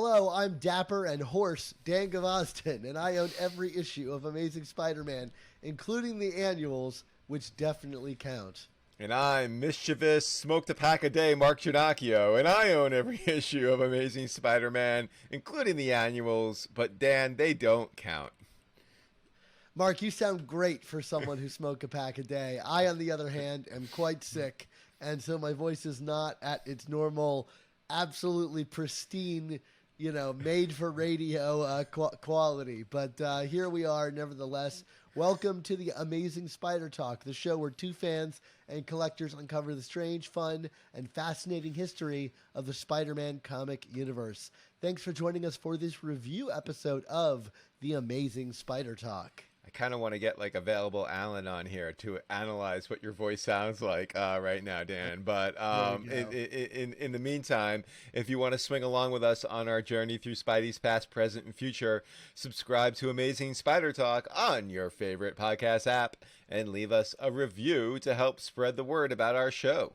Hello, I'm dapper and hoarse Dan Gavoston, and I own every issue of Amazing Spider-Man, including the annuals, which definitely count. And I'm mischievous, smoked a pack a day Mark Giannacchio, and I own every issue of Amazing Spider-Man, including the annuals, but Dan, they don't count. Mark, you sound great for someone who smoked a pack a day. I, on the other hand, am quite sick, and so my voice is not at its normal, absolutely pristine, made for radio quality. But here we are, nevertheless. Welcome to the Amazing Spider Talk, the show where two fans and collectors uncover the strange, fun, and fascinating history of the Spider-Man comic universe. Thanks for joining us for this review episode of the Amazing Spider Talk. I kind of want to get like Available Alan on here to analyze what your voice sounds like right now, Dan. But in the meantime, if you want to swing along with us on our journey through Spidey's past, present, and future, subscribe to Amazing Spider Talk on your favorite podcast app and leave us a review to help spread the word about our show.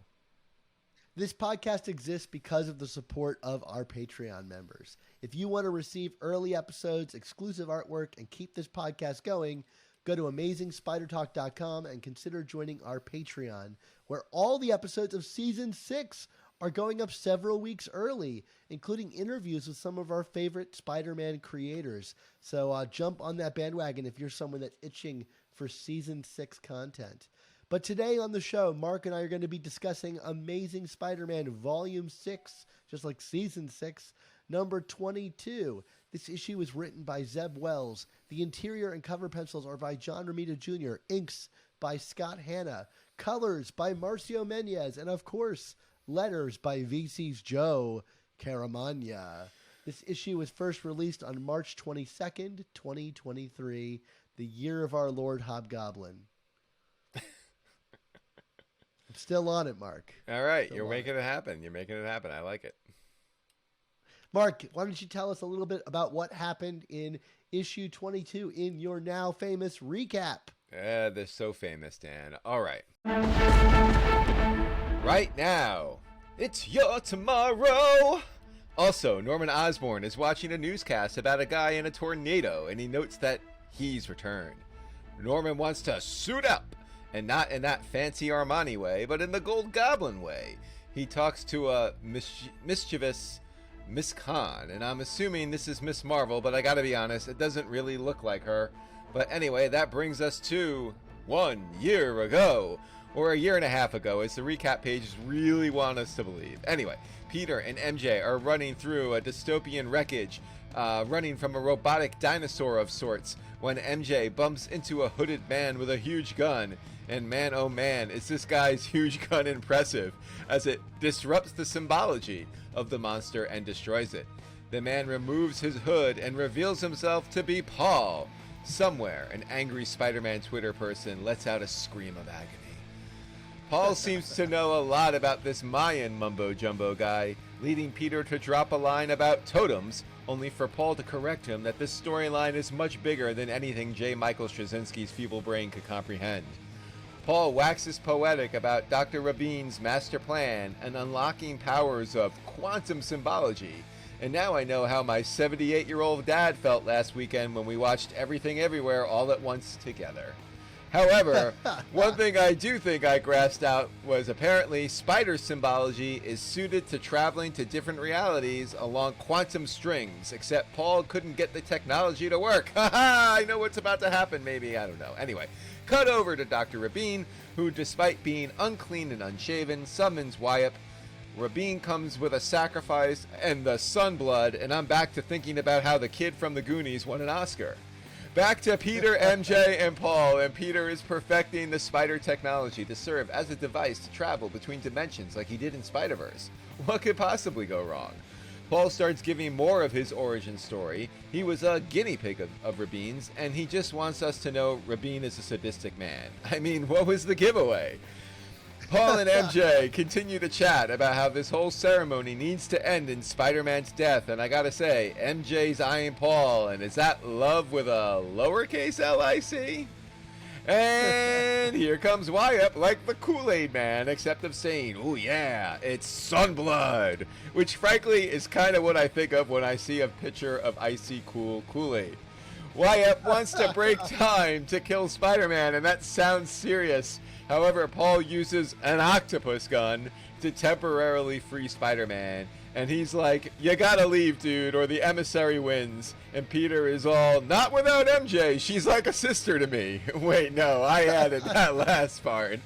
This podcast exists because of the support of our Patreon members. If you want to receive early episodes, exclusive artwork, and keep this podcast going, go to AmazingSpiderTalk.com and consider joining our Patreon, where all the episodes of Season 6 are going up several weeks early, including interviews with some of our favorite Spider-Man creators. So jump on that bandwagon if you're someone that's itching for Season 6 content. But today on the show, Mark and I are going to be discussing Amazing Spider-Man Volume 6, just like Season 6, number 22. This issue was written by Zeb Wells. The interior and cover pencils are by John Romita Jr., inks by Scott Hanna, colors by Marcio Menyz, and of course, letters by VC's Joe Caramagna. This issue was first released on March 22nd, 2023, the year of our Lord Hobgoblin. Still on it, Mark. All right. You're making it happen. You're making it happen. I like it. Mark, why don't you tell us a little bit about what happened in issue 22 in your now famous recap? Yeah, they're so famous, Dan. All right. Right now, it's your tomorrow. Also, Norman Osborn is watching a newscast about a guy in a tornado, and he notes that he's returned. Norman wants to suit up. And not in that fancy Armani way, but in the Gold Goblin way. He talks to a mischievous Miss Khan, and I'm assuming this is Miss Marvel, but I gotta be honest, it doesn't really look like her. But anyway, that brings us to 1 year ago, or a year and a half ago, as the recap pages really want us to believe. Anyway, Peter and MJ are running through a dystopian wreckage, running from a robotic dinosaur of sorts, when MJ bumps into a hooded man with a huge gun. And man, oh man, is this guy's huge gun impressive, as it disrupts the symbology of the monster and destroys it. The man removes his hood and reveals himself to be Paul. Somewhere, an angry Spider-Man Twitter person lets out a scream of agony. Paul seems to know a lot about this Mayan mumbo-jumbo guy, leading Peter to drop a line about totems, only for Paul to correct him that this storyline is much bigger than anything J. Michael Straczynski's feeble brain could comprehend. Paul waxes poetic about Dr. Rabin's master plan and unlocking powers of quantum symbology. And now I know how my 78-year-old dad felt last weekend when we watched Everything Everywhere all at once together. However, one thing I do think I grasped out was apparently spider symbology is suited to traveling to different realities along quantum strings, except Paul couldn't get the technology to work. Haha, I know what's about to happen, maybe, I don't know. Anyway, cut over to Dr. Rabin, who, despite being unclean and unshaven, summons Wyatt. Rabin comes with a sacrifice and the sunblood, and I'm back to thinking about how the kid from the Goonies won an Oscar. Back to Peter, MJ, and Paul, and Peter is perfecting the spider technology to serve as a device to travel between dimensions like he did in Spider-Verse. What could possibly go wrong? Paul starts giving more of his origin story. He was a guinea pig of Rabin's, and he just wants us to know Rabin is a sadistic man. I mean, what was the giveaway? Paul and MJ continue to chat about how this whole ceremony needs to end in Spider-Man's death, and I gotta say, MJ's eyeing Paul, and is that love with a lowercase L-I-C? And here comes Wyatt like the Kool-Aid man, except of saying, "Oh yeah, it's Sunblood," which frankly is kind of what I think of when I see a picture of icy cool Kool-Aid. Wyatt wants to break time to kill Spider-Man, and that sounds serious. However, Paul uses an octopus gun to temporarily free Spider-Man. And he's like, "You gotta leave, dude, or the emissary wins." And Peter is all, "Not without MJ. She's like a sister to me." Wait, no, I added that last part.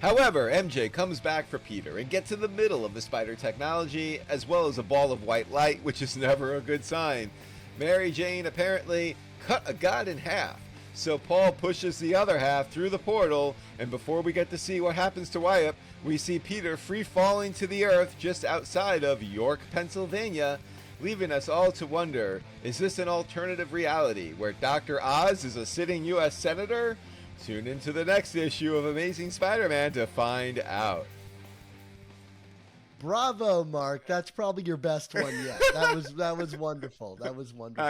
However, MJ comes back for Peter and gets in the middle of the spider technology, as well as a ball of white light, which is never a good sign. Mary Jane apparently cut a god in half. So Paul pushes the other half through the portal, and before we get to see what happens to Wyatt, we see Peter free falling to the earth just outside of York, Pennsylvania, leaving us all to wonder, is this an alternative reality where Dr. Oz is a sitting U.S. Senator? Tune into the next issue of Amazing Spider-Man to find out. Bravo, Mark. That's probably your best one yet. That was wonderful. That was wonderful.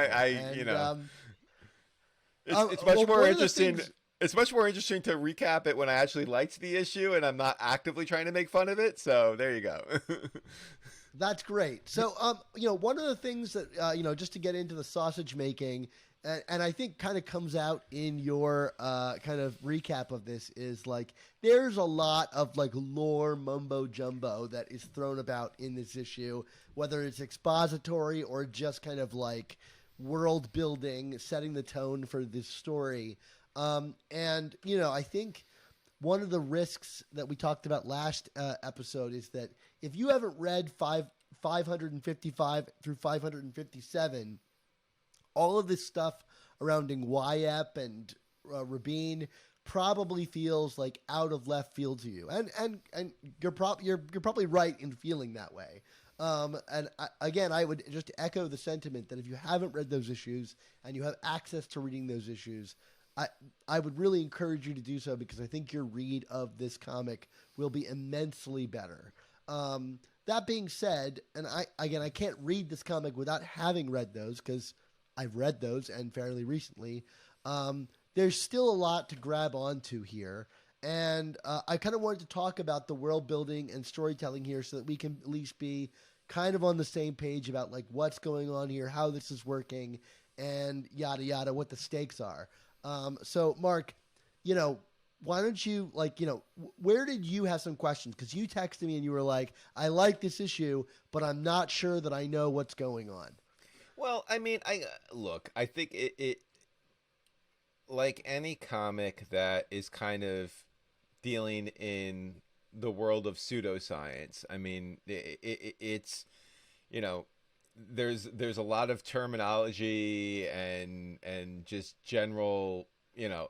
It's much more interesting. It's much more interesting to recap it when I actually liked the issue and I'm not actively trying to make fun of it. So there you go. That's great. So, one of the things that, just to get into the sausage making, and I think kind of comes out in your kind of recap of this, is like there's a lot of like lore mumbo jumbo that is thrown about in this issue, whether it's expository or just kind of like world building, setting the tone for this story. I think one of the risks that we talked about last episode is that if you haven't read 555 through 557, all of this stuff surrounding Wyatt and Rabin probably feels like out of left field to you, and you're probably right in feeling that way. I would just echo the sentiment that if you haven't read those issues and you have access to reading those issues, I would really encourage you to do so, because I think your read of this comic will be immensely better. That being said, and I can't read this comic without having read those, because I've read those and fairly recently. There's still a lot to grab onto here. And I kind of wanted to talk about the world building and storytelling here so that we can at least be kind of on the same page about like what's going on here, how this is working, and yada, yada, what the stakes are. So Mark, why don't you where did you have some questions? Because you texted me and you were like, "I like this issue, but I'm not sure that I know what's going on." Well, I mean, I think it like any comic that is kind of dealing in the world of pseudoscience. I mean, it's there's a lot of terminology and just general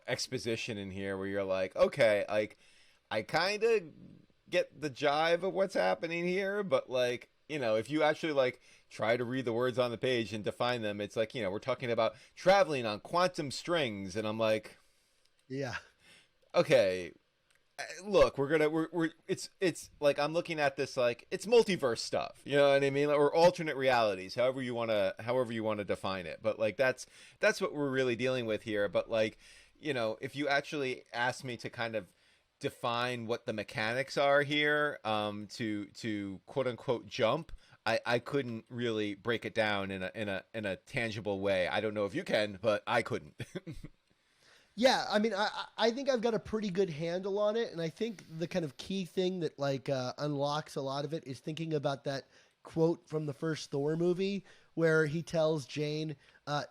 exposition in here where you're like, okay, like I kind of get the jive of what's happening here, but like if you actually like try to read the words on the page and define them, it's like we're talking about traveling on quantum strings, and I'm like, yeah, okay. Look, it's like I'm looking at this like it's multiverse stuff, you know what I mean, or alternate realities, however you want to define it. But like that's what we're really dealing with here. But like if you actually ask me to kind of define what the mechanics are here, to quote unquote jump, I couldn't really break it down in a tangible way. I don't know if you can, but I couldn't. Yeah, I mean, I think I've got a pretty good handle on it, and I think the kind of key thing that like unlocks a lot of it is thinking about that quote from the first Thor movie where he tells Jane,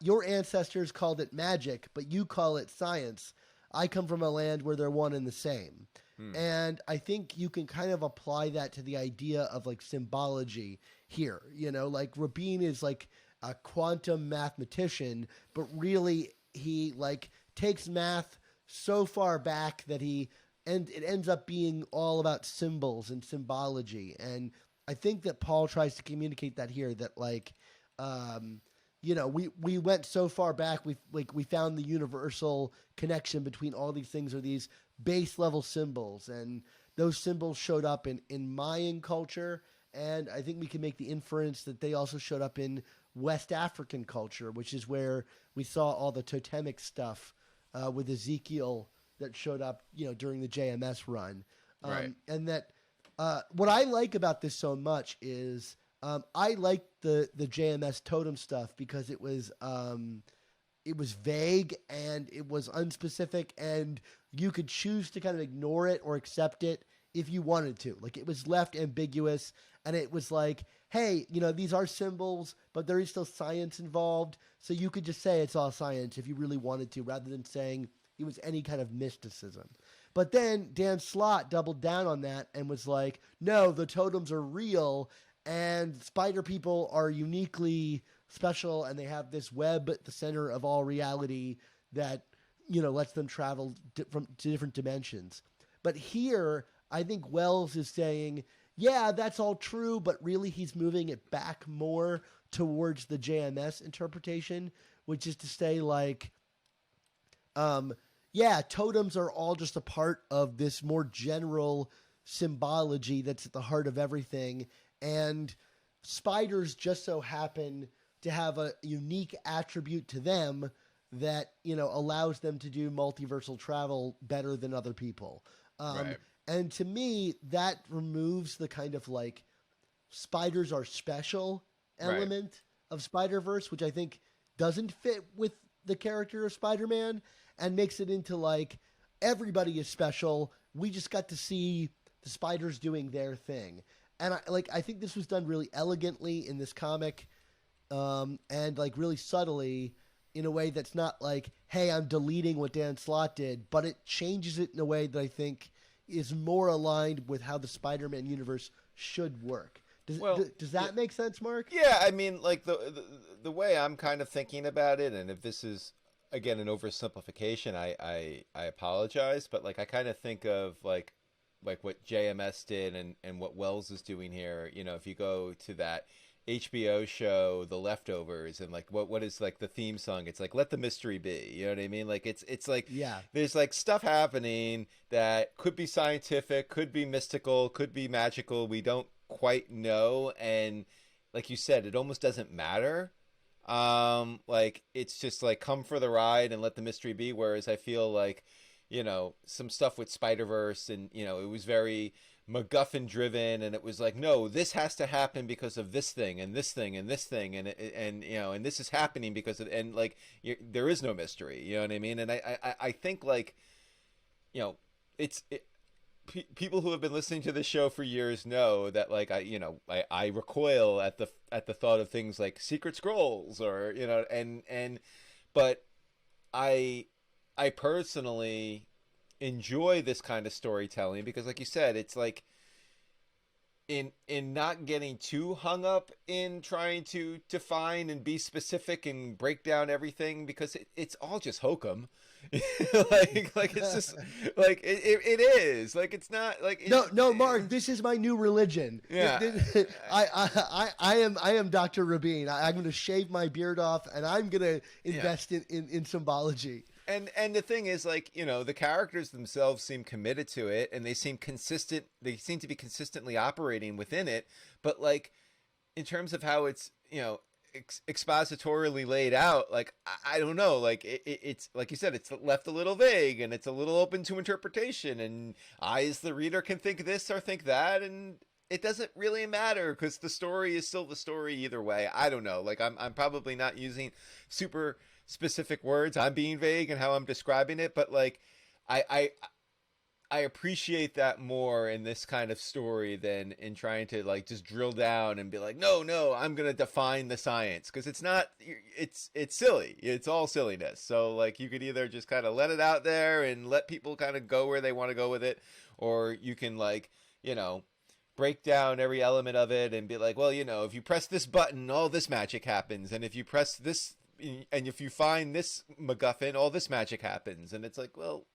"Your ancestors called it magic, but you call it science. I come from a land where they're one and the same." And I think you can kind of apply that to the idea of like symbology here. Like Rabin is like a quantum mathematician, but really he like takes math so far back that it ends up being all about symbols and symbology. And I think that Paul tries to communicate that here, that like, we went so far back, we found the universal connection between all these things, or these base level symbols, and those symbols showed up in Mayan culture. And I think we can make the inference that they also showed up in West African culture, which is where we saw all the totemic stuff with Ezekiel that showed up, during the JMS run. Right. And that what I like about this so much is I like the JMS totem stuff because it was vague and it was unspecific, and you could choose to kind of ignore it or accept it if you wanted to. Like, it was left ambiguous, and it was like, hey, these are symbols, but there is still science involved, so you could just say it's all science if you really wanted to, rather than saying it was any kind of mysticism. But then Dan Slott doubled down on that and was like, no, the totems are real, and spider people are uniquely special, and they have this web at the center of all reality that, lets them travel to different dimensions. But here, I think Wells is saying, yeah, that's all true, but really he's moving it back more towards the JMS interpretation, which is to say, like, yeah, totems are all just a part of this more general symbology that's at the heart of everything, and spiders just so happen to have a unique attribute to them that, allows them to do multiversal travel better than other people. Right. And to me, that removes the kind of like spiders are special element of Spider-Verse, which I think doesn't fit with the character of Spider-Man, and makes it into like everybody is special. We just got to see the spiders doing their thing. And I think this was done really elegantly in this comic, and like really subtly in a way that's not like, hey, I'm deleting what Dan Slott did, but it changes it in a way that I think is more aligned with how the Spider-Man universe should work. Does that make sense, Mark? Yeah, I mean, like the way I'm kind of thinking about it, and if this is again an oversimplification, I apologize, but like I kind of think of like what JMS did and what Wells is doing here. If you go to that HBO show, The Leftovers, and like what is like the theme song? It's like, let the mystery be. You know what I mean? Like it's like, yeah, there's like stuff happening that could be scientific, could be mystical, could be magical. We don't quite know, and like you said, it almost doesn't matter. Like it's just like come for the ride and let the mystery be. Whereas I feel like, some stuff with Spider-Verse, and it was very MacGuffin driven, and it was like, no, this has to happen because of this thing and this thing and this thing, and and this is happening because of, and like there is no mystery. You know what I mean? And I think like, people who have been listening to this show for years know that like I recoil at the thought of things like Secret Scrolls or but I personally enjoy this kind of storytelling because, like you said, it's like in not getting too hung up in trying to define and be specific and break down everything, because it's all just hokum. like it's just like it is like, it's not like no Mark, this is my new religion. Yeah. I am Dr. Rabin. I'm going to shave my beard off, and I'm going to invest in symbology. And the thing is, like, the characters themselves seem committed to it, and they seem consistent. They seem to be consistently operating within it. But like, in terms of how it's, expositorily laid out, like, I don't know, like it's like you said, it's left a little vague, and it's a little open to interpretation. And I, as the reader, can think this or think that, and it doesn't really matter because the story is still the story either way. I don't know. Like, I'm probably not using super specific words. I'm being vague in how I'm describing it, but like I appreciate that more in this kind of story than in trying to like just drill down and be like, no, I'm gonna define the science, because it's not. It's silly. It's all silliness. So like, you could either just kind of let it out there and let people kind of go where they want to go with it, or you can like break down every element of it and be like, well, if you press this button, all this magic happens, and if you press this, and if you find this MacGuffin, all this magic happens. And it's like, well,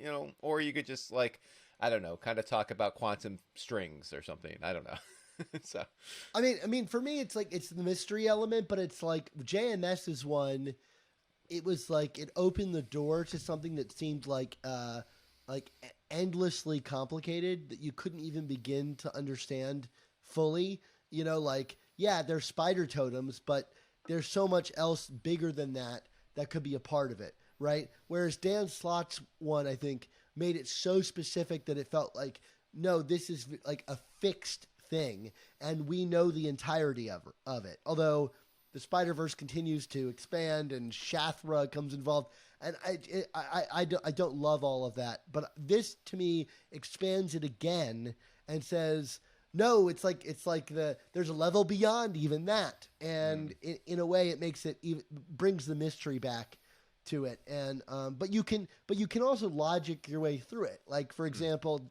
or you could just like, I don't know, kind of talk about quantum strings or something. I don't know. So, I mean, for me, it's like, it's the mystery element, but it's like JMS's one. It was like, it opened the door to something that seemed like endlessly complicated that you couldn't even begin to understand fully. Like, yeah, there's spider totems, but there's so much else bigger than that could be a part of it, right? Whereas Dan Slott's one, I think, made it so specific that it felt like, no, this is like a fixed thing, and we know the entirety of it. Although the Spider-Verse continues to expand and Shathra comes involved, and I don't love all of that. But this, to me, expands it again and says, no, it's like there's a level beyond even that, and in a way, it makes it brings the mystery back to it. And but you can also logic your way through it. Like, for example,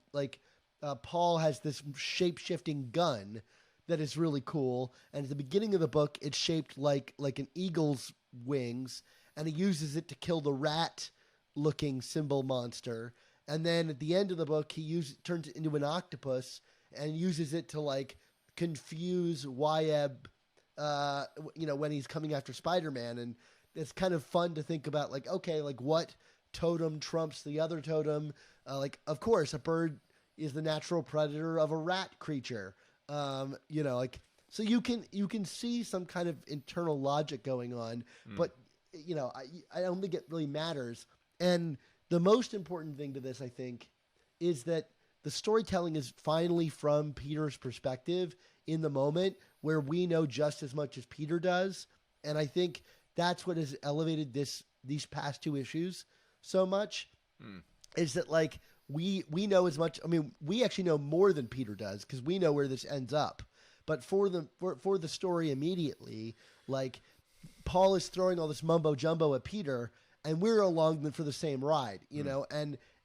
Paul has this shape-shifting gun that is really cool, and at the beginning of the book, it's shaped like an eagle's wings, and he uses it to kill the rat-looking symbol monster. And then at the end of the book, he turns it into an octopus and uses it to like confuse Wyeb, when he's coming after Spider-Man. And it's kind of fun to think about, like, okay, like what totem trumps the other totem? Of course, a bird is the natural predator of a rat creature. So you can see some kind of internal logic going on, but I don't think it really matters. And the most important thing to this, I think, is that the storytelling is finally from Peter's perspective in the moment, where we know just as much as Peter does. And I think that's what has elevated these past two issues so much, is that like we know as much. I mean, we actually know more than Peter does, because we know where this ends up. But for the story immediately, like, Paul is throwing all this mumbo jumbo at Peter, and we're along for the same ride,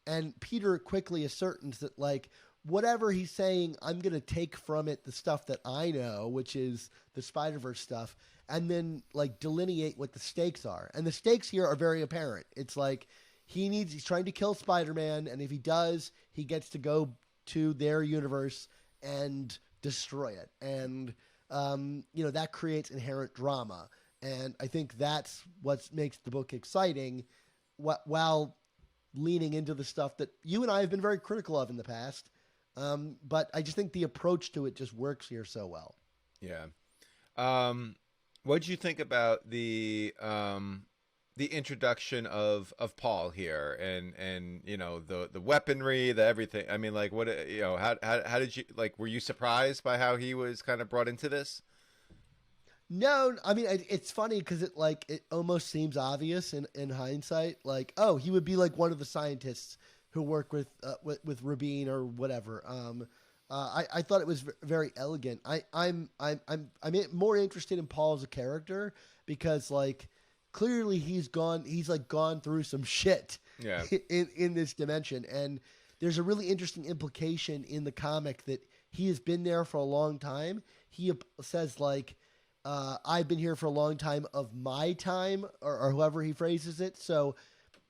and Peter quickly ascertains that, like, whatever he's saying, I'm going to take from it the stuff that I know, which is the Spider-Verse stuff, and then like delineate what the stakes are. And the stakes here are very apparent. It's like he's trying to kill Spider-Man, and if he does, he gets to go to their universe and destroy it. And that creates inherent drama. And I think that's what makes the book exciting, while leaning into the stuff that you and I have been very critical of in the past. But I just think the approach to it just works here so well. Yeah. What did you think about the introduction of Paul here, and the weaponry, the everything? I mean, like, what, how did you, like, were you surprised by how he was kind of brought into this? No, I mean, it's funny because it almost seems obvious in hindsight. Like, oh, he would be like one of the scientists who work with Rabin or whatever. I thought it was very elegant. I'm more interested in Paul as a character, because like clearly he's gone through some shit in this dimension, and there's a really interesting implication in the comic that he has been there for a long time. He says like, I've been here for a long time of my time, or however he phrases it. So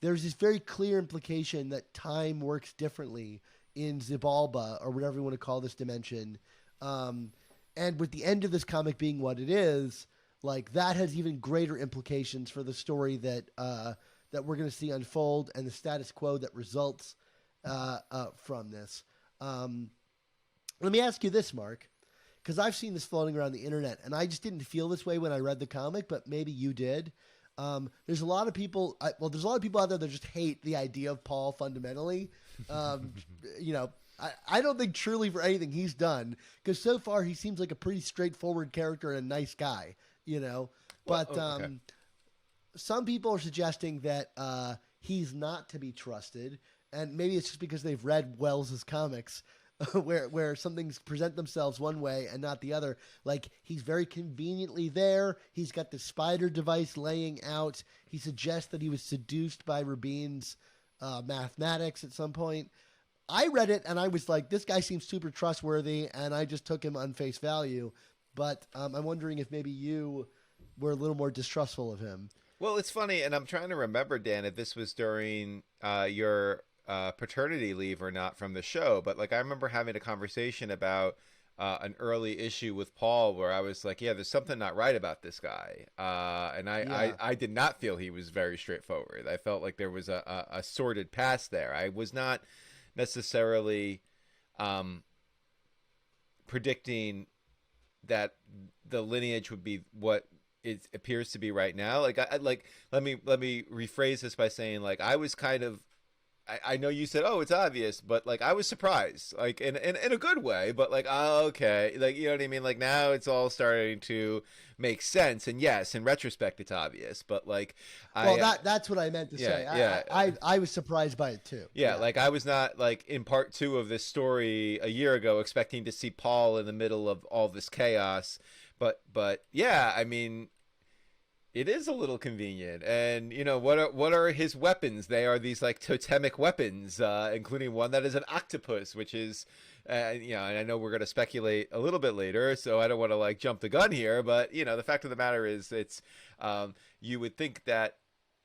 there's this very clear implication that time works differently in Xibalba, or whatever you want to call this dimension. And with the end of this comic being what it is, like, that has even greater implications for the story that we're going to see unfold, and the status quo that results from this. Let me ask you this, Mark, because I've seen this floating around the internet, and I just didn't feel this way when I read the comic, but maybe you did. There's a lot of people. There's a lot of people out there that just hate the idea of Paul fundamentally. I don't think truly for anything he's done, because so far he seems like a pretty straightforward character and a nice guy. But some people are suggesting that he's not to be trusted, and maybe it's just because they've read Wells's comics. where some things present themselves one way and not the other. Like, he's very conveniently there. He's got the spider device laying out. He suggests that he was seduced by Rabin's mathematics at some point. I read it and I was like, this guy seems super trustworthy, and I just took him on face value. But I'm wondering if maybe you were a little more distrustful of him. Well, it's funny, and I'm trying to remember, Dan, if this was during your paternity leave or not from the show, but like I remember having a conversation about an early issue with Paul where I was like, yeah, there's something not right about this guy, and I did not feel he was very straightforward. I felt like there was a sordid past there. I was not necessarily predicting that the lineage would be what it appears to be right now. Like, let me rephrase this by saying, like, I was kind of I know you said, oh, it's obvious, but like I was surprised, like in a good way, but like, oh, okay, like, you know what I mean? Like now it's all starting to make sense, and yes, in retrospect, it's obvious, but like, Well, that's what I meant to say. Yeah, I was surprised by it too. yeah, like I was not like in part 2 of this story a year ago expecting to see Paul in the middle of all this chaos, but yeah, I mean, it is a little convenient, and you know what are his weapons? They are these like totemic weapons, including one that is an octopus, which is, you know, and I know we're going to speculate a little bit later, so I don't want to like jump the gun here, but you know, the fact of the matter is, it's you would think that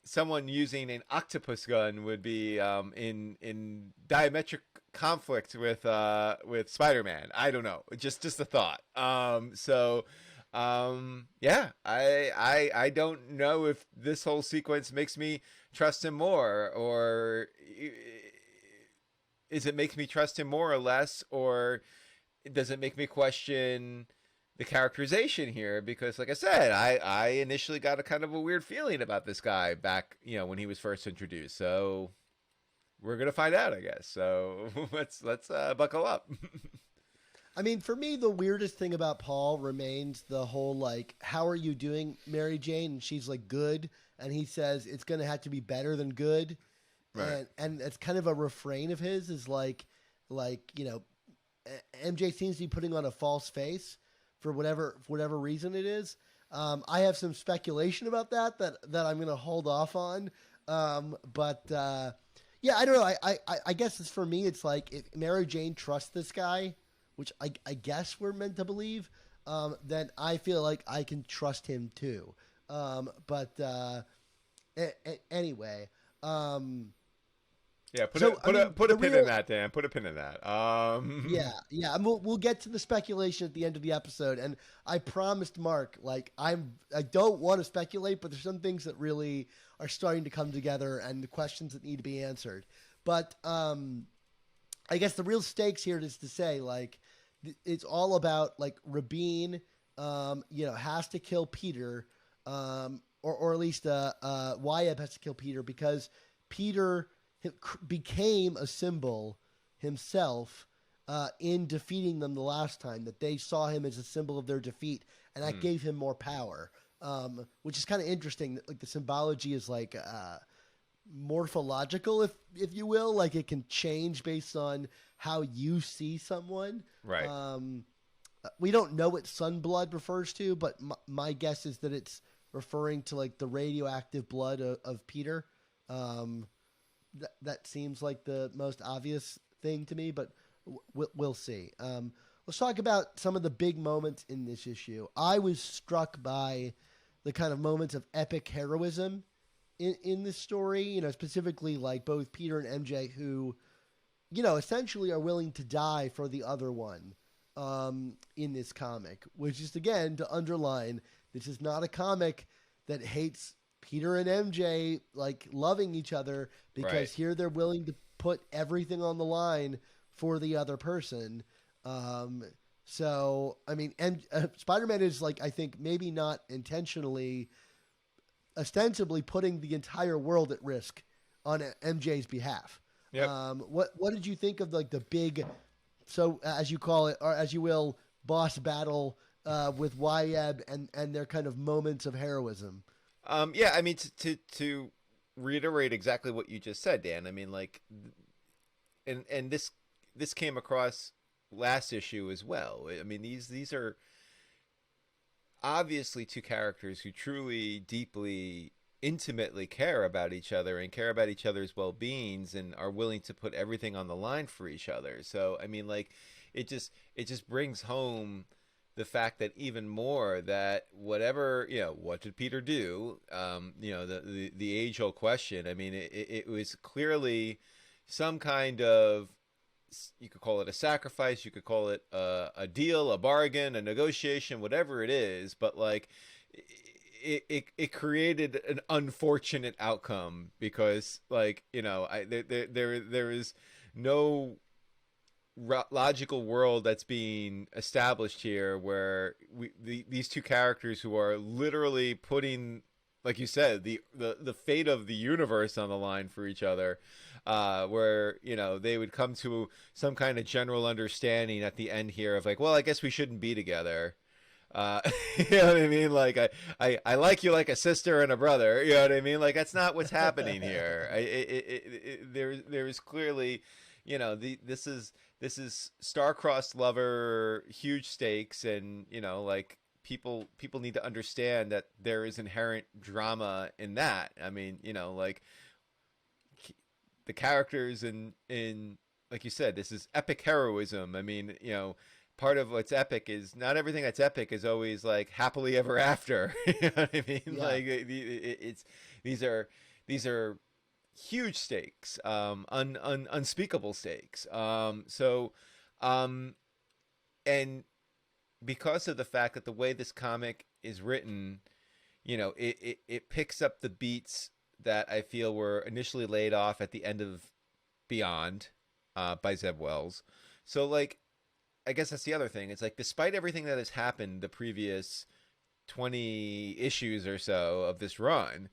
someone using an octopus gun would be in diametric conflict with Spider-Man. I don't know, just a thought. Yeah, I don't know if this whole sequence makes me trust him more, or is it makes me trust him more or less, or does it make me question the characterization here? Because like I said, I initially got a kind of a weird feeling about this guy back, you know, when he was first introduced. So we're going to find out, I guess. So let's buckle up. I mean, for me, the weirdest thing about Paul remains the whole, like, how are you doing, Mary Jane? And she's like, good. And he says, it's going to have to be better than good. Right. And it's kind of a refrain of his is like, you know, MJ seems to be putting on a false face for whatever reason it is. I have some speculation about that I'm going to hold off on. Yeah, I don't know. I guess it's for me, it's like if Mary Jane trusts this guy, which I guess we're meant to believe, then I feel like I can trust him too. Anyway. Yeah, put a pin in that, Dan. Put a pin in that. Yeah. And we'll get to the speculation at the end of the episode. And I promised Mark, like I don't want to speculate, but there's some things that really are starting to come together and the questions that need to be answered. But I guess the real stakes here is to say, like, it's all about like Rabin, you know, has to kill Peter, or at least Wyeb has to kill Peter because Peter became a symbol himself in defeating them the last time, that they saw him as a symbol of their defeat, and that gave him more power, which is kind of interesting. That, like, the symbology is like morphological, if you will, like it can change based on how you see someone. Right. We don't know what Sunblood refers to, but my guess is that it's referring to like the radioactive blood of Peter. That seems like the most obvious thing to me, but we'll see. Let's talk about some of the big moments in this issue. I was struck by the kind of moments of epic heroism in this story, you know, specifically like both Peter and MJ, who, you know, essentially are willing to die for the other one in this comic, which is, again, to underline, this is not a comic that hates Peter and MJ like loving each other, because right. Here they're willing to put everything on the line for the other person. So, I mean, and Spider-Man is like, I think maybe not intentionally, ostensibly putting the entire world at risk on MJ's behalf. Yep. What did you think of like the big, so as you call it, or as you will, boss battle with Wyeb and their kind of moments of heroism? Yeah, I mean, to reiterate exactly what you just said, Dan. I mean, like, and this came across last issue as well. I mean, these are obviously two characters who truly, deeply, intimately care about each other and care about each other's well-beings and are willing to put everything on the line for each other. So, I mean, like, it just brings home the fact that even more that whatever, you know, what did Peter do? You know, the age-old question. I mean, it was clearly some kind of, you could call it a sacrifice, you could call it a deal, a bargain, a negotiation, whatever it is, but like it created an unfortunate outcome because, like, you know, there is no logical world that's being established here where these two characters who are literally putting like you said, the fate of the universe on the line for each other, where, you know, they would come to some kind of general understanding at the end here of like, well, I guess we shouldn't be together. You know what I mean? Like I like you like a sister and a brother. You know what I mean? Like that's not what's happening here. There's clearly, you know, this is star-crossed lover, huge stakes, and you know, like people need to understand that there is inherent drama in that. I mean, you know, like the characters in like you said, this is epic heroism. I mean, you know, part of what's epic is not everything that's epic is always like happily ever after. You know what I mean? Yeah. Like it's these are huge stakes, unspeakable stakes. And because of the fact that the way this comic is written, you know, it picks up the beats that I feel were initially laid off at the end of Beyond, by Zeb Wells. So like, I guess that's the other thing. It's like, despite everything that has happened the previous 20 issues or so of this run,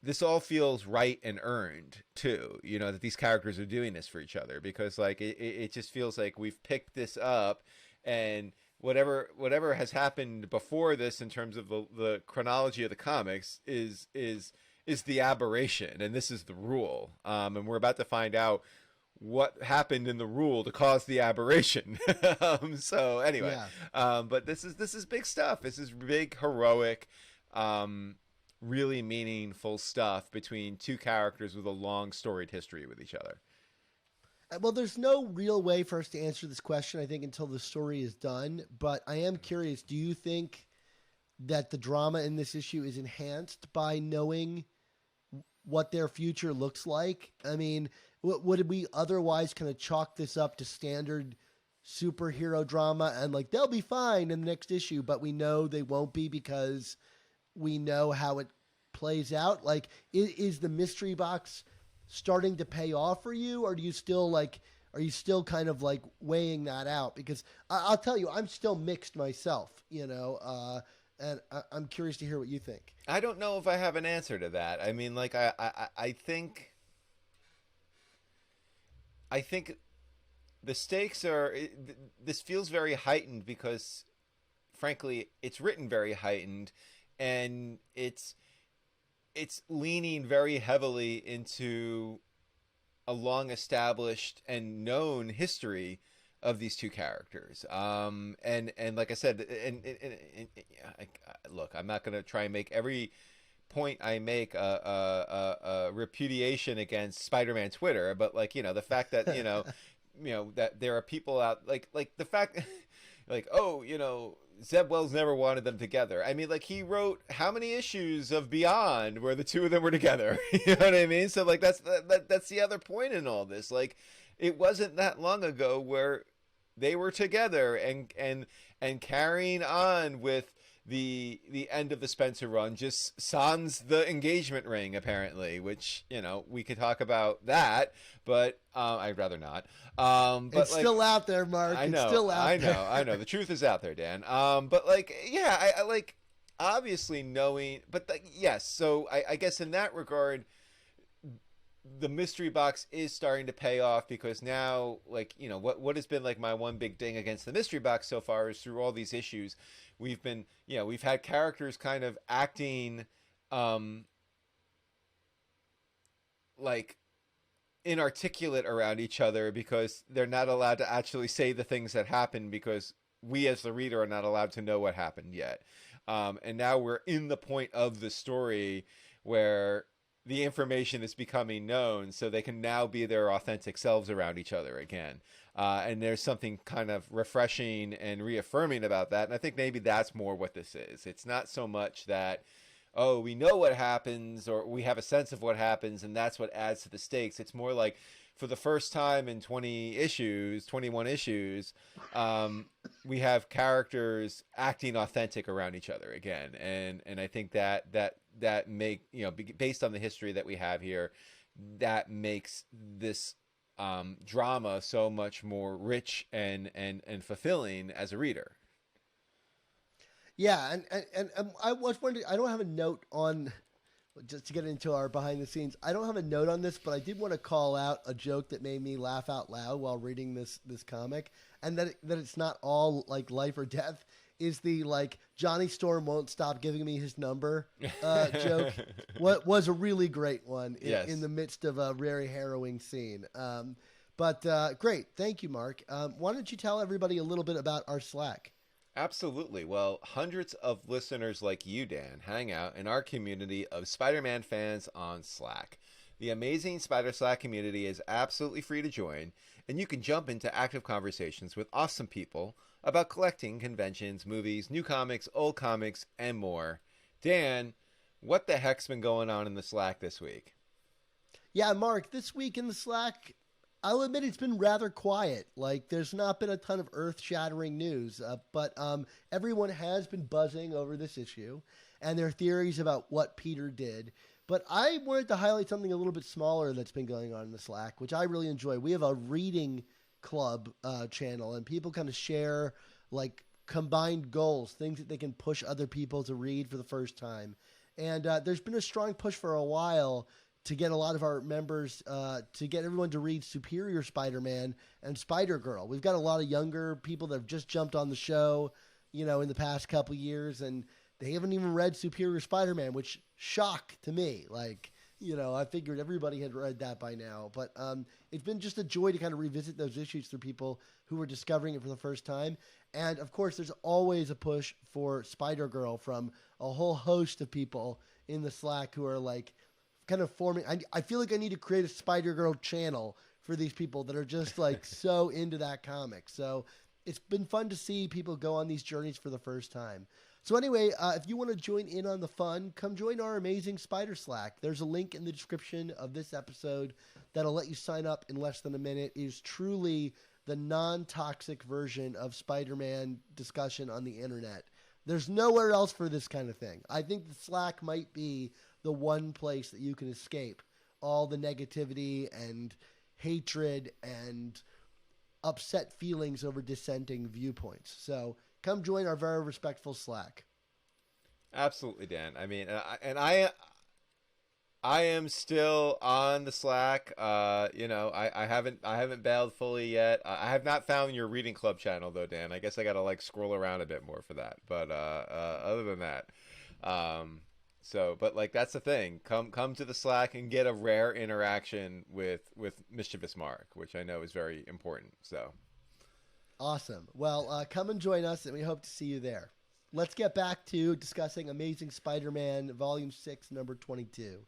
this all feels right and earned too. You know, that these characters are doing this for each other, because like it just feels like we've picked this up, and whatever has happened before this in terms of the chronology of the comics is the aberration, and this is the rule. And we're about to find out what happened in the rule to cause the aberration. So anyway, yeah. But this is big stuff. This is big, heroic, really meaningful stuff between two characters with a long storied history with each other. Well, there's no real way for us to answer this question, I think, until the story is done. But I am curious, do you think that the drama in this issue is enhanced by knowing what their future looks like? I mean, would we otherwise kind of chalk this up to standard superhero drama and like they'll be fine in the next issue, but we know they won't be because we know how it plays out? Like, is the mystery box starting to pay off for you, or are you still kind of like weighing that out? Because I'll tell you, I'm still mixed myself, you know, and I'm curious to hear what you think. I don't know if I have an answer to that. I mean, like, I think the stakes are, this feels very heightened because, frankly, it's written very heightened, and it's leaning very heavily into a long established and known history of these two characters. And like I said, look, I'm not going to try and make every point I make a repudiation against Spider-Man Twitter, but like, you know, the fact that, you know, that there are people out like the fact like, oh, you know, Zeb Wells never wanted them together. I mean, like, he wrote how many issues of Beyond where the two of them were together? You know what I mean? So like, that's the other point in all this. Like, it wasn't that long ago where they were together and carrying on with the end of the Spencer run, just sans the engagement ring, apparently, which, you know, we could talk about that, but I'd rather not. But it's like, still out there, Mark. I know, it's still out there. I know. The truth is out there, Dan. But like, yeah, I like, obviously knowing, but yes. So I guess in that regard, the mystery box is starting to pay off, because now, like, you know, what has been like my one big ding against the mystery box so far is through all these issues, we've been, you know, we've had characters kind of acting like inarticulate around each other because they're not allowed to actually say the things that happen, because we as the reader are not allowed to know what happened yet. And now we're in the point of the story where the information is becoming known, so they can now be their authentic selves around each other again. And there's something kind of refreshing and reaffirming about that. And I think maybe that's more what this is. It's not so much that, oh, we know what happens, or we have a sense of what happens, and that's what adds to the stakes. It's more like, for the first time in 21 issues, we have characters acting authentic around each other again. And I think that make, you know, based on the history that we have here, that makes this drama so much more rich and fulfilling as a reader. Yeah, and I was wondering. I don't have a note on. Just to get into our behind the scenes, I don't have a note on this, but I did want to call out a joke that made me laugh out loud while reading this comic, and that it's not all like life or death. Is the like Johnny Storm won't stop giving me his number joke? What was a really great one in the midst of a very harrowing scene. But great, thank you, Mark. Why don't you tell everybody a little bit about our Slack? Absolutely. Well, hundreds of listeners like you, Dan, hang out in our community of Spider-Man fans on Slack. The amazing Spider Slack community is absolutely free to join, and you can jump into active conversations with awesome people about collecting, conventions, movies, new comics, old comics, and more. Dan, what the heck's been going on in the Slack this week? Yeah, Mark, this week in the Slack, I'll admit it's been rather quiet. Like, there's not been a ton of earth-shattering news, but everyone has been buzzing over this issue and their theories about what Peter did. But I wanted to highlight something a little bit smaller that's been going on in the Slack, which I really enjoy. We have a reading club channel, and people kind of share, like, combined goals, things that they can push other people to read for the first time. And there's been a strong push for a while to get a lot of our members, to get everyone to read Superior Spider-Man and Spider-Girl. We've got a lot of younger people that have just jumped on the show, in the past couple years, and they haven't even read Superior Spider-Man, which shocked to me. Like, I figured everybody had read that by now. But it's been just a joy to kind of revisit those issues through people who were discovering it for the first time. And, of course, there's always a push for Spider-Girl from a whole host of people in the Slack who are, like, kind of forming. I feel like I need to create a Spider-Girl channel for these people that are just like so into that comic. So it's been fun to see people go on these journeys for the first time. So anyway, if you want to join in on the fun, come join our amazing Spider Slack. There's a link in the description of this episode that'll let you sign up in less than a minute. It is truly the non-toxic version of Spider-Man discussion on the internet. There's nowhere else for this kind of thing. I think the Slack might be the one place that you can escape all the negativity and hatred and upset feelings over dissenting viewpoints. So come join our very respectful Slack. Absolutely, Dan. I mean, I am still on the Slack. I haven't bailed fully yet. I have not found your reading club channel though, Dan. I guess I gotta like scroll around a bit more for that. But other than that, but like that's the thing. Come to the Slack and get a rare interaction with Mischievous Mark, which I know is very important. So awesome. Well, come and join us, and we hope to see you there. Let's get back to discussing Amazing Spider-Man Volume 6, number 22.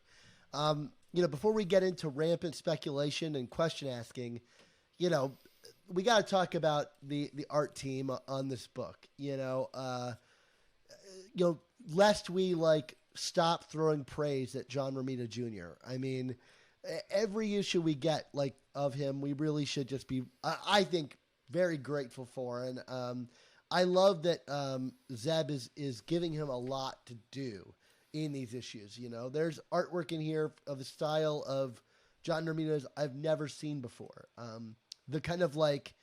Before we get into rampant speculation and question asking, we got to talk about the art team on this book. Lest we like stop throwing praise at John Romita Jr. I mean, every issue we get like of him, we really should just be, I think, very grateful for. And I love that Zeb is giving him a lot to do in these issues. There's artwork in here of the style of John Romita's I've never seen before. The kind of like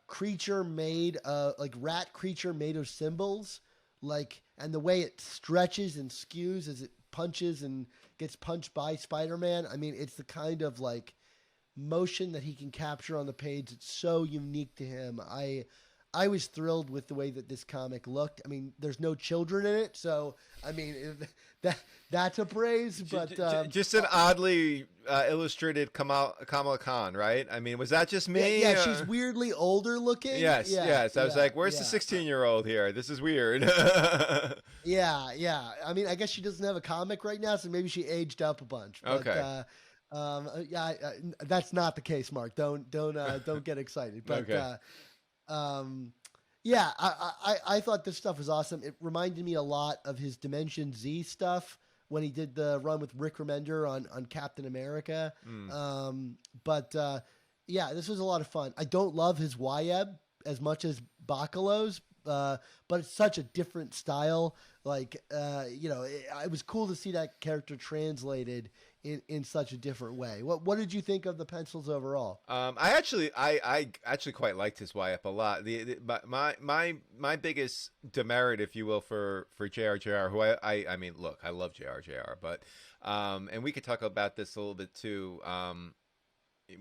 creature made, like rat creature made of symbols, like, and the way it stretches and skews as it punches and gets punched by Spider-Man. I mean, it's the kind of like motion that he can capture on the page. It's so unique to him. I was thrilled with the way that this comic looked. I mean, there's no children in it, so I mean that's a praise. But just an oddly illustrated Kamala Khan, right? I mean, was that just me? Yeah, she's weirdly older looking. Yes. I was like, where's the 16-year-old here? This is weird. Yeah. I mean, I guess she doesn't have a comic right now, so maybe she aged up a bunch. But, okay. That's not the case, Mark. Don't get excited. But okay. I thought this stuff was awesome. It reminded me a lot of his Dimension Z stuff when he did the run with Rick Remender on Captain America. This was a lot of fun. I don't love his Wyeb as much as Bacalo's, but it's such a different style. Like, it was cool to see that character translated in such a different way. What did you think of the pencils overall? I actually quite liked his YF a lot. My biggest demerit, if you will, for JR, who I mean, look, I love JR, but and we could talk about this a little bit too.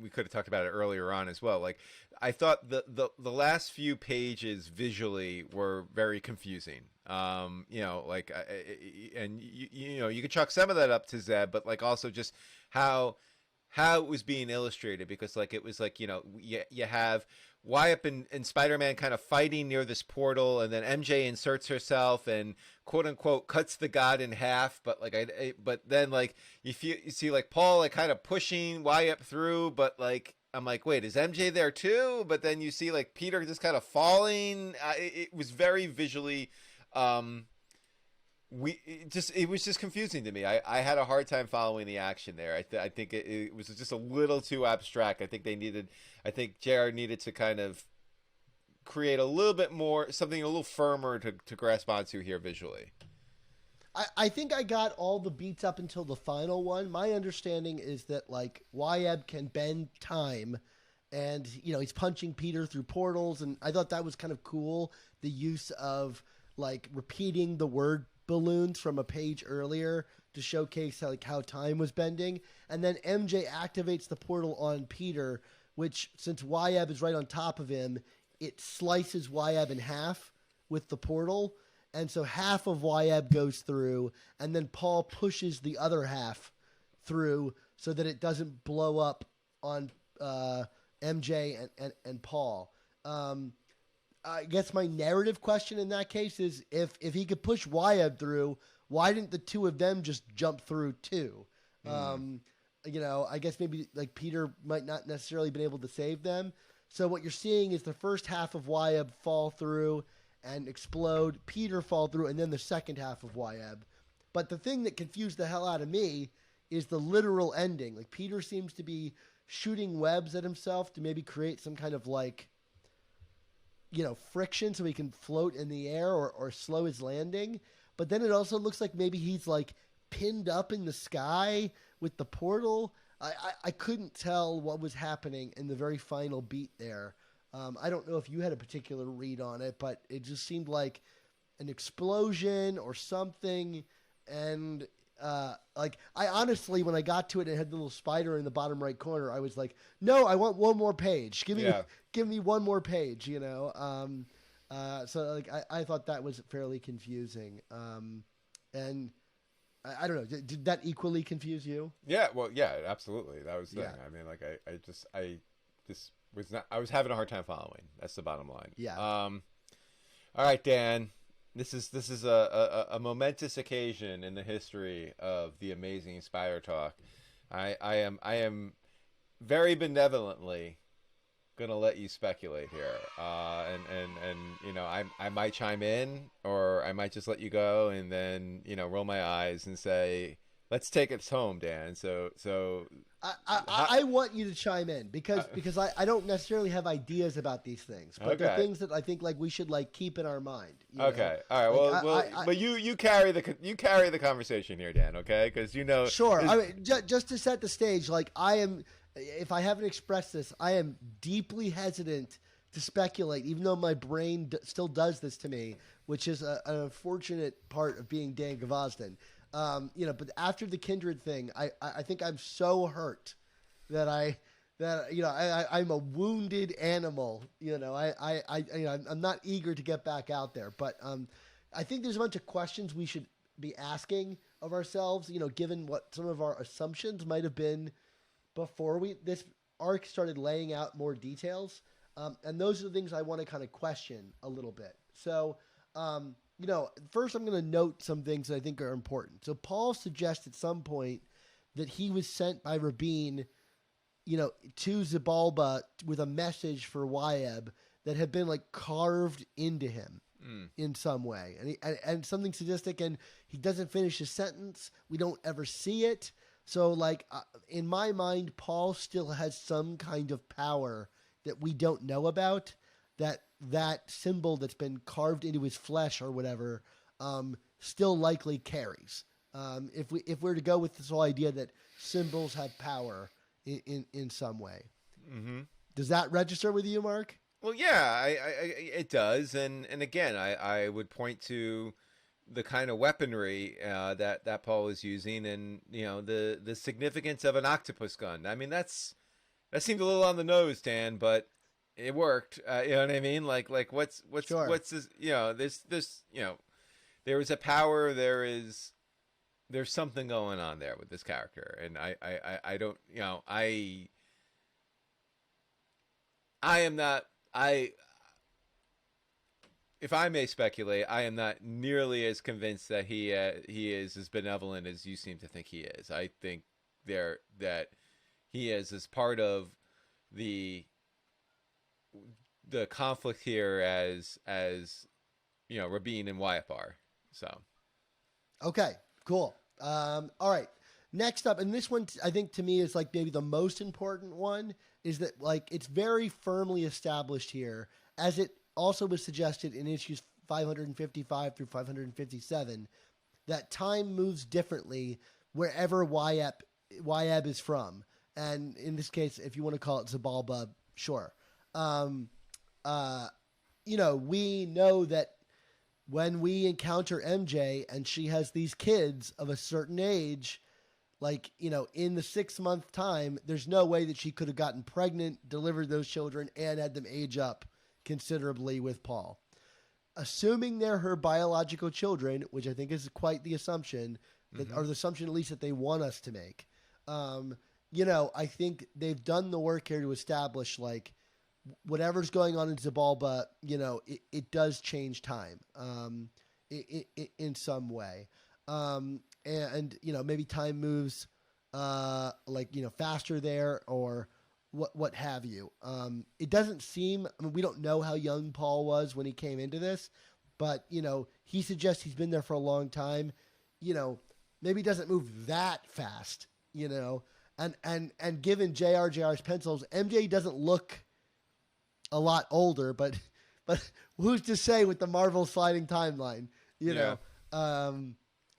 We could have talked about it earlier on as well. Like, I thought the last few pages visually were very confusing. You know, like, and you know, you could chalk some of that up to Zeb, but like also just how it was being illustrated, because like it was like, you know, you have Wyatt and Spider-Man kind of fighting near this portal, and then MJ inserts herself and quote unquote cuts the god in half, but like but then like you see like Paul like kind of pushing Wyatt through, but like I'm like, wait, is MJ there too? But then you see like Peter just kind of falling. It was very visually it was just confusing to me. I had a hard time following the action there. I think it was just a little too abstract. I think JR needed to kind of create a little bit more, something a little firmer to grasp onto here visually. I think I got all the beats up until the final one. My understanding is that like Wyatt can bend time, and you know, he's punching Peter through portals, and I thought that was kind of cool, the use of like repeating the word balloons from a page earlier to showcase how time was bending. And then MJ activates the portal on Peter, which, since Wyatt is right on top of him, it slices Wyatt in half with the portal. And so half of Wyatt goes through, and then Paul pushes the other half through so that it doesn't blow up on MJ and Paul. I guess my narrative question in that case is, if he could push Wyatt through, why didn't the two of them just jump through too? You know, I guess maybe like Peter might not necessarily been able to save them. So what you're seeing is the first half of Wyatt fall through and explode, Peter fall through, and then the second half of Wyatt. But the thing that confused the hell out of me is the literal ending. Like, Peter seems to be shooting webs at himself to maybe create some kind of like, you know, friction so he can float in the air or slow his landing. But then it also looks like maybe he's like pinned up in the sky with the portal. I couldn't tell what was happening in the very final beat there. I don't know if you had a particular read on it, but it just seemed like an explosion or something. And like, I honestly, when I got to it and it had the little spider in the bottom right corner, I was like, no, I want one more page. Give me one more page, you know? So like, I thought that was fairly confusing. And I don't know, did that equally confuse you? Yeah, well, yeah, absolutely. That was the thing. I mean, like, I was having a hard time following. That's the bottom line. Yeah. All right, Dan. This is a momentous occasion in the history of the Amazing Spider Talk. I am very benevolently gonna let you speculate here, and you know, I might chime in, or I might just let you go, and then, you know, roll my eyes and say, let's take us home, Dan. So I want you to chime in because I don't necessarily have ideas about these things, but they're things that I think like we should like keep in our mind. Okay, all right. Like, but you carry the conversation here, Dan. Okay, because you know. Sure. I mean, just to set the stage, like, I am, if I haven't expressed this, I am deeply hesitant to speculate, even though my brain still does this to me, which is an unfortunate part of being Dan Gvozden. You know, but after the Kindred thing, I think I'm so hurt that I'm a wounded animal. You know, I'm not eager to get back out there, but I think there's a bunch of questions we should be asking of ourselves. You know, given what some of our assumptions might have been before this arc started laying out more details, and those are the things I want to kind of question a little bit. So. You know, first I'm going to note some things that I think are important. So Paul suggests at some point that he was sent by Rabin, you know, to Xibalba with a message for Wyatt that had been like carved into him in some way. And something sadistic, and he doesn't finish his sentence. We don't ever see it. So like, in my mind, Paul still has some kind of power that we don't know about, that symbol that's been carved into his flesh or whatever, still likely carries. If we're to go with this whole idea that symbols have power in some way. Mm-hmm. Does that register with you, Mark? Well, yeah, it does, and again, I would point to the kind of weaponry that Paul is using, and the significance of an octopus gun. I mean, that seemed a little on the nose, Dan, but it worked. You know what I mean? Like what's Sure. what's this? This there is a power. There's something going on there with this character, and I don't I am not. If I may speculate, I am not nearly as convinced that he is as benevolent as you seem to think he is. I think that he is as part of the conflict here as Rabin and Wyatt are. So, okay, cool. All right. Next up, and this one I think to me is like maybe the most important one, is that like it's very firmly established here, as it also was suggested in issues 555 through 557, that time moves differently wherever Wyatt is from. And in this case, if you want to call it Zabalba, sure. We know that when we encounter MJ and she has these kids of a certain age, like, in the 6-month time, there's no way that she could have gotten pregnant, delivered those children, and had them age up considerably with Paul. Assuming they're her biological children, which I think is quite the assumption, or the assumption at least that they want us to make. I think they've done the work here to establish, like, whatever's going on in Zabalba, it does change time in some way. And maybe time moves faster there, or what have you. It doesn't seem, we don't know how young Paul was when he came into this, but he suggests he's been there for a long time. Maybe it doesn't move that fast, and given JR's pencils, MJ doesn't look a lot older, but who's to say with the Marvel sliding timeline, know?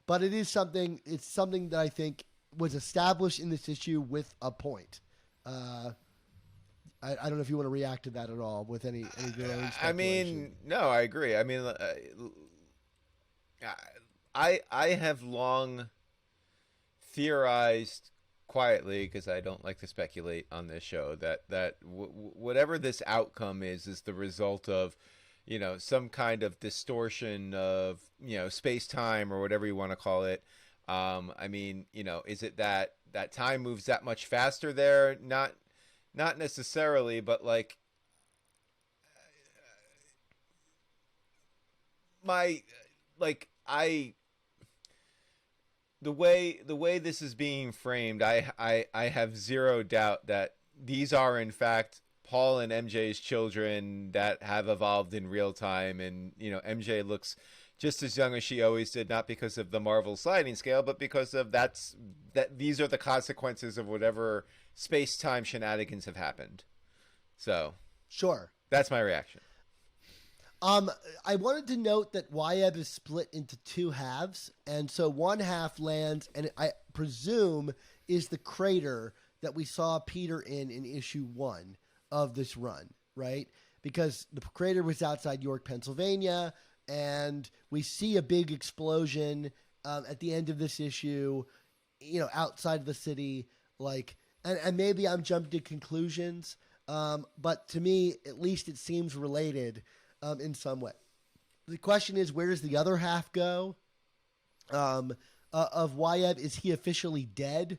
But it's something that I think was established in this issue with a point. I don't know if you want to react to that at all with any of your own speculation. I mean, no, I agree. I mean, I have long theorized quietly, because I don't like to speculate on this show, that whatever this outcome is the result of some kind of distortion of space-time, or whatever you want to call it. I mean, is it that time moves that much faster there? Not necessarily, but like the way this is being framed, I have zero doubt that these are in fact Paul and MJ's children that have evolved in real time, and MJ looks just as young as she always did, not because of the Marvel sliding scale, but because of that these are the consequences of whatever space-time shenanigans have happened. So, sure, that's my reaction. I wanted to note that Wyatt is split into two halves, and so one half lands, and I presume is the crater that we saw Peter in issue 1 of this run, right? Because the crater was outside York, Pennsylvania, and we see a big explosion at the end of this issue, outside of the city, like, and maybe I'm jumping to conclusions, but to me, at least it seems related in some way. The question is, where does the other half go of Wyatt? Is he officially dead,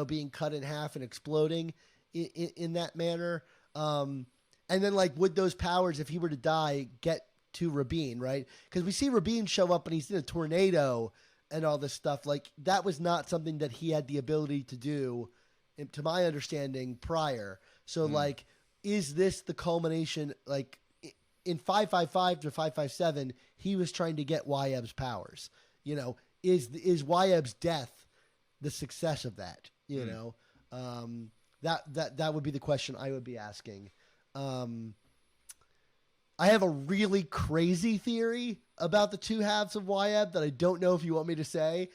being cut in half and exploding in that manner? And then, like, would those powers, if he were to die, get to Rabin, right? Because we see Rabin show up and he's in a tornado and all this stuff. Like, that was not something that he had the ability to do, to my understanding, prior. So, like, is this the culmination? Like, in 555 to 557, he was trying to get Wyatt's powers. Is Wyatt's death the success of that? That would be the question I would be asking. I have a really crazy theory about the two halves of Wyatt that I don't know if you want me to say.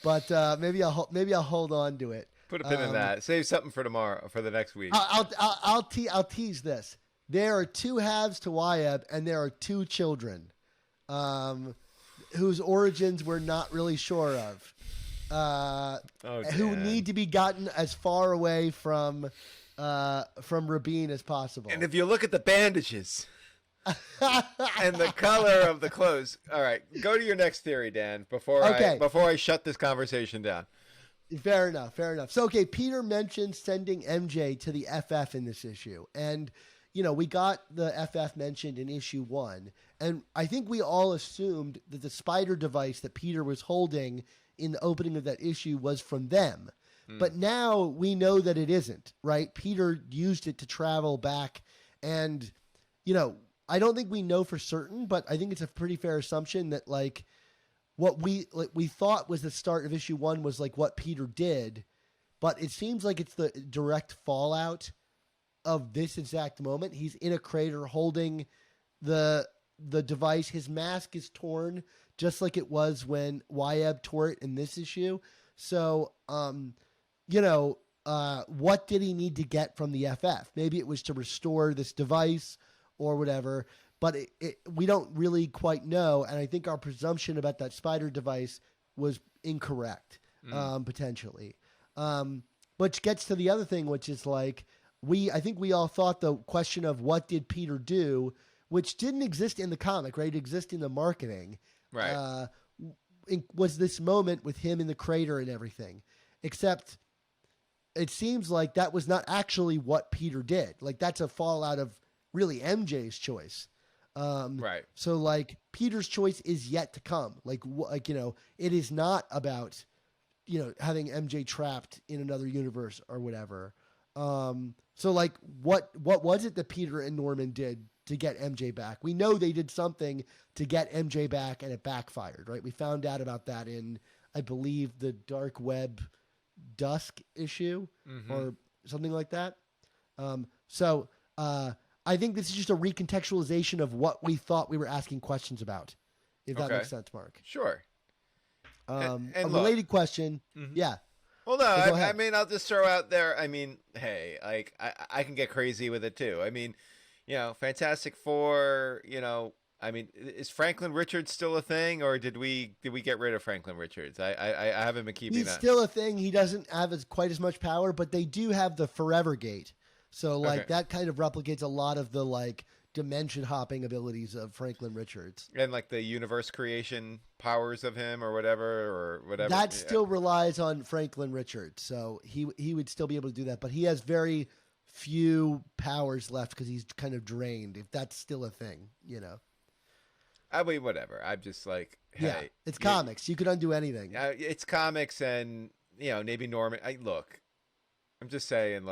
but maybe I'll hold on to it. Put a pin in that. Save something for tomorrow, for the next week. I'll tease this. There are two halves to Wyeb, and there are two children, whose origins we're not really sure of. Who need to be gotten as far away from Rabin as possible. And if you look at the bandages and the color of the clothes, all right, go to your next theory, Dan. Before I shut this conversation down. Fair enough. So, okay, Peter mentioned sending MJ to the FF in this issue. And, we got the FF mentioned in issue 1. And I think we all assumed that the spider device that Peter was holding in the opening of that issue was from them. But now we know that it isn't, right? Peter used it to travel back. And, I don't think we know for certain, but I think it's a pretty fair assumption that, like, what we thought was the start of issue 1 was like what Peter did, but it seems like it's the direct fallout of this exact moment. He's in a crater holding the device. His mask is torn just like it was when Wyeb tore it in this issue. So, what did he need to get from the FF? Maybe it was to restore this device or whatever. But we don't really quite know, and I think our presumption about that spider device was incorrect, potentially. Which gets to the other thing, which is like I think we all thought the question of what did Peter do, which didn't exist in the comic, right? It existed in the marketing. Right. Was this moment with him in the crater and everything, except it seems like that was not actually what Peter did. Like that's a fallout of really MJ's choice. Right. So like Peter's choice is yet to come. It is not about, having MJ trapped in another universe or whatever. So like what was it that Peter and Norman did to get MJ back? We know they did something to get MJ back and it backfired, right? We found out about that in, I believe, the Dark Web Dusk issue or something like that. I think this is just a recontextualization of what we thought we were asking questions about, if that makes sense, Mark. Sure. A related question. Yeah. Well, no, I mean, I'll just throw out there. I mean, hey, like I can get crazy with it too. I mean, Fantastic Four, I mean, is Franklin Richards still a thing, or did we get rid of Franklin Richards? I haven't been keeping that. He's still a thing. He doesn't have quite as much power, but they do have the Forever Gate. So that kind of replicates a lot of the dimension hopping abilities of Franklin Richards. And the universe creation powers of him or whatever. That still relies on Franklin Richards. So he would still be able to do that, but he has very few powers left because he's kind of drained, if that's still a thing, I mean, whatever. I'm just like, hey. Yeah, it's comics. You could undo anything. It's comics and, maybe Norman. I'm just saying,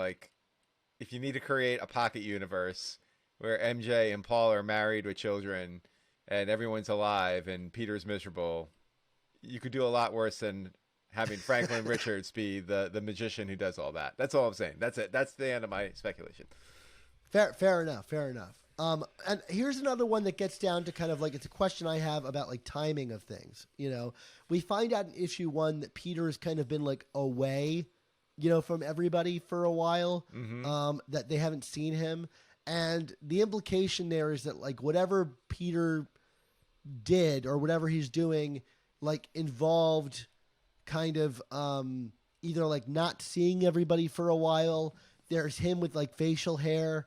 if you need to create a pocket universe where MJ and Paul are married with children and everyone's alive and Peter's miserable, you could do a lot worse than having Franklin Richards be the magician who does all that. That's all I'm saying. That's it. That's the end of my speculation. Fair enough. And here's another one that gets down to kind of it's a question I have about timing of things. We find out in issue 1 that Peter has kind of been away from everybody for a while, that they haven't seen him. And the implication there is that whatever Peter did or whatever he's doing, involved kind of, either not seeing everybody for a while. There's him with facial hair.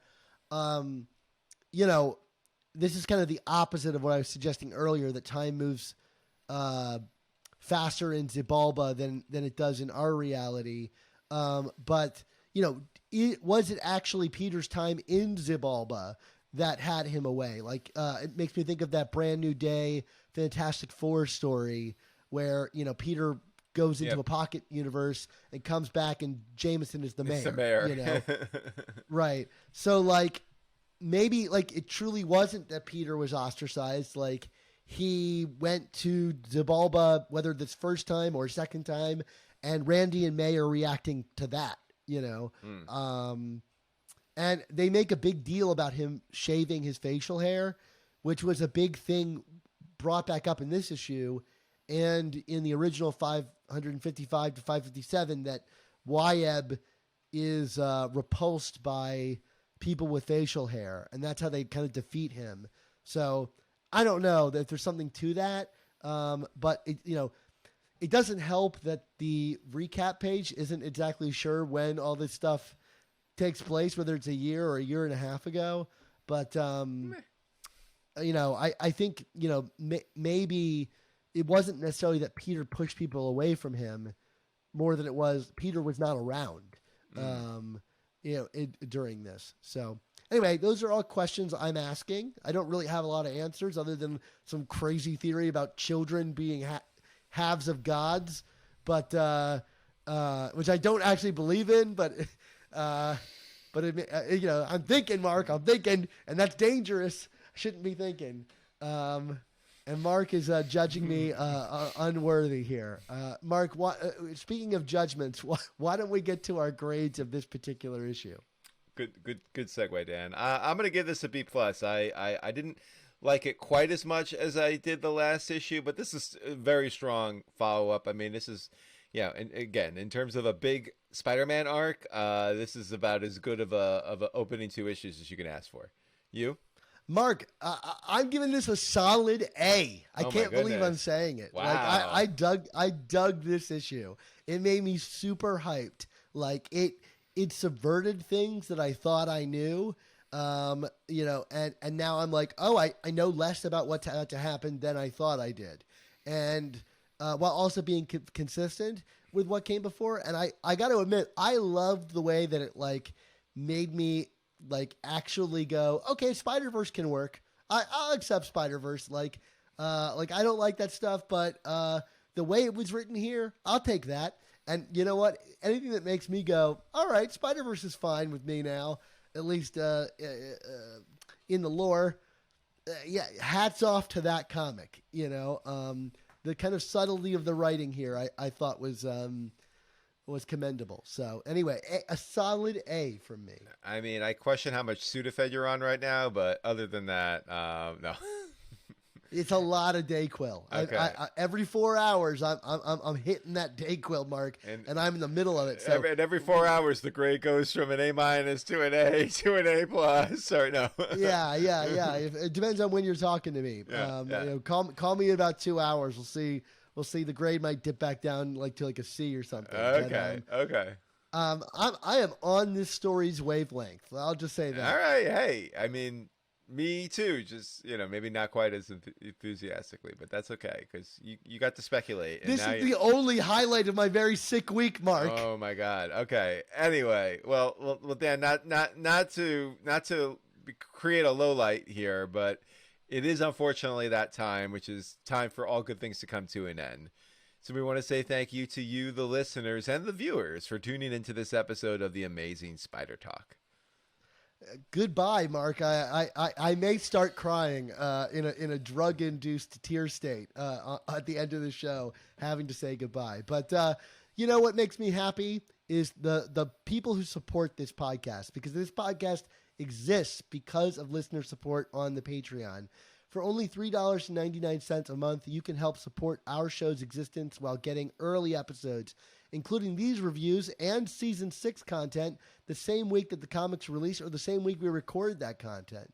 This is kind of the opposite of what I was suggesting earlier, that time moves, faster in Xibalba than it does in our reality. But was it actually Peter's time in Xibalba that had him away? It makes me think of that Brand New Day Fantastic Four story where, Peter goes into a pocket universe and comes back and Jameson is the mayor. It's the mayor. Right. So maybe it truly wasn't that Peter was ostracized. He went to Xibalba, whether this first time or second time, and Randy and May are reacting to that, and they make a big deal about him shaving his facial hair, which was a big thing brought back up in this issue and in the original 155 to 557 that Wyeb is repulsed by people with facial hair, and that's how they kind of defeat him. So I don't know that there's something to that, but it doesn't help that the recap page isn't exactly sure when all this stuff takes place, whether it's a year or a year and a half ago. But I think maybe it wasn't necessarily that Peter pushed people away from him more than it was Peter was not around, during this. So anyway, those are all questions I'm asking. I don't really have a lot of answers other than some crazy theory about children being halves of gods, but which I don't actually believe in, but I'm thinking, Mark, and that's dangerous. I shouldn't be thinking. And Mark is judging me unworthy here. Mark, speaking of judgments, why don't we get to our grades of this particular issue? Good segue, Dan. I'm going to give this a B+. I didn't like it quite as much as I did the last issue, but this is a very strong follow-up. I mean, this is, and again, in terms of a big Spider-Man arc, this is about as good of a opening 2 issues as you can ask for. You? Mark, I'm giving this a solid A. I can't believe I'm saying it. Wow. Like I dug this issue. It made me super hyped. Like it subverted things that I thought I knew. And now I'm like, oh, I know less about what's about to happen than I thought I did. And while also being consistent with what came before. And I got to admit, I loved the way that it like made me like actually go, okay, Spider-Verse can work. I'll accept Spider-Verse. Like I don't like that stuff, but the way it was written here, I'll take that. And you know what? Anything that makes me go, all right, Spider-Verse is fine with me now, at least in the lore. Hats off to that comic. The kind of subtlety of the writing here, I thought was commendable. So anyway, a solid A from me. I mean, I question how much Sudafed you're on right now, but other than that, no. It's a lot of Dayquil. Okay. I every 4 hours, I'm hitting that Dayquil mark, and I'm in the middle of it. So every 4 hours, the grade goes from an A- to an A to an A+. Sorry, no. Yeah. It depends on when you're talking to me. Call me in about 2 hours. We'll see. The grade might dip back down to a C or something. Okay. I am on this story's wavelength. I'll just say that. All right. Hey, I mean, me too. Just maybe not quite as enthusiastically, but that's okay because you got to speculate. And this is the only highlight of my very sick week, Mark. Oh my God. Okay. Anyway, well, Dan, not to create a low light here, but it is unfortunately that time, which is time for all good things to come to an end. So we want to say thank you to you, the listeners and the viewers, for tuning into this episode of the Amazing Spider Talk. Goodbye, Mark. I may start crying in a drug-induced tear state at the end of the show, having to say goodbye. But what makes me happy is the people who support this podcast, because this podcast exists because of listener support on the Patreon. For only $3.99 a month, you can help support our show's existence while getting early episodes, including these reviews and Season 6 content the same week that the comics release or the same week we record that content.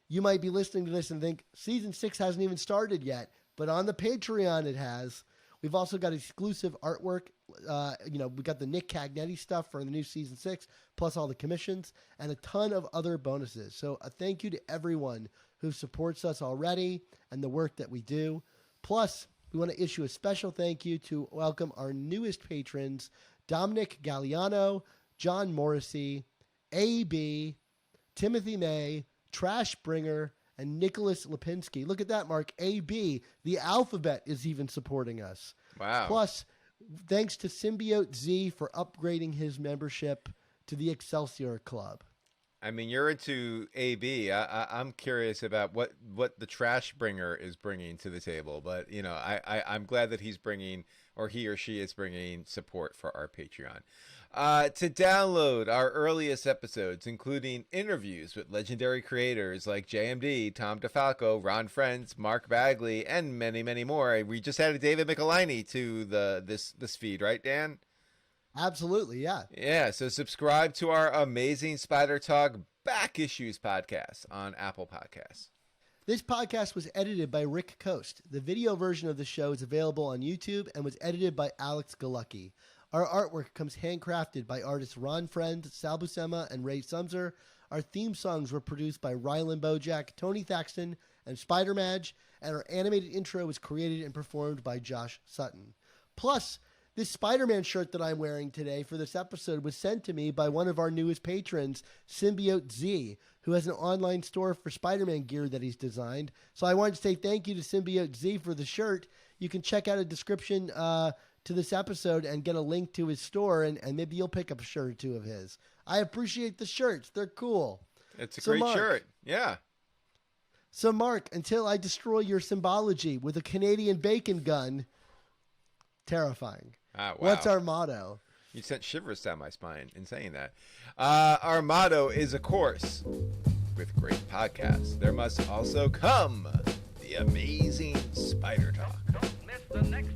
You might be listening to this and think, Season 6 hasn't even started yet, but on the Patreon it has. We've also got exclusive artwork. We got the Nick Cagnetti stuff for the new Season 6, plus all the commissions, and a ton of other bonuses. So a thank you to everyone who supports us already and the work that we do. Plus, we want to issue a special thank you to welcome our newest patrons, Dominic Galliano, John Morrissey, A.B., Timothy May, Trash Bringer, and Nicholas Lipinski. Look at that, Mark. A.B., the alphabet is even supporting us. Wow. Plus, thanks to Symbiote Z for upgrading his membership to the Excelsior Club. I mean, you're into AB. I'm curious about what the trash bringer is bringing to the table. But, you know, I'm glad that he's bringing, or he or she is bringing support for our Patreon. To download our earliest episodes, including interviews with legendary creators like JMD, Tom DeFalco, Ron Friends, Mark Bagley, and many, many more. We just added David Michelini to this feed, right, Dan? Absolutely, yeah. Yeah, so subscribe to our amazing Spider Talk Back Issues podcast on Apple Podcasts. This podcast was edited by Rick Coast. The video version of the show is available on YouTube and was edited by Alex Galucki. Our artwork comes handcrafted by artists Ron Friend, Sal Buscema, and Ray Sumser. Our theme songs were produced by Rylan Bojack, Tony Thaxton, and Spider-Madge, and our animated intro was created and performed by Josh Sutton. Plus, this Spider-Man shirt that I'm wearing today for this episode was sent to me by one of our newest patrons, Symbiote Z, who has an online store for Spider-Man gear that he's designed. So I wanted to say thank you to Symbiote Z for the shirt. You can check out a description to this episode and get a link to his store, and maybe you'll pick up a shirt or two of his. I appreciate the shirts. They're cool. It's a great shirt. Yeah. So, Mark, until I destroy your symbology with a Canadian bacon gun, terrifying. Wow. What's our motto? You sent shivers down my spine in saying that. Our motto is, of course, with great podcasts, there must also come the amazing Spider Talk. Don't miss the next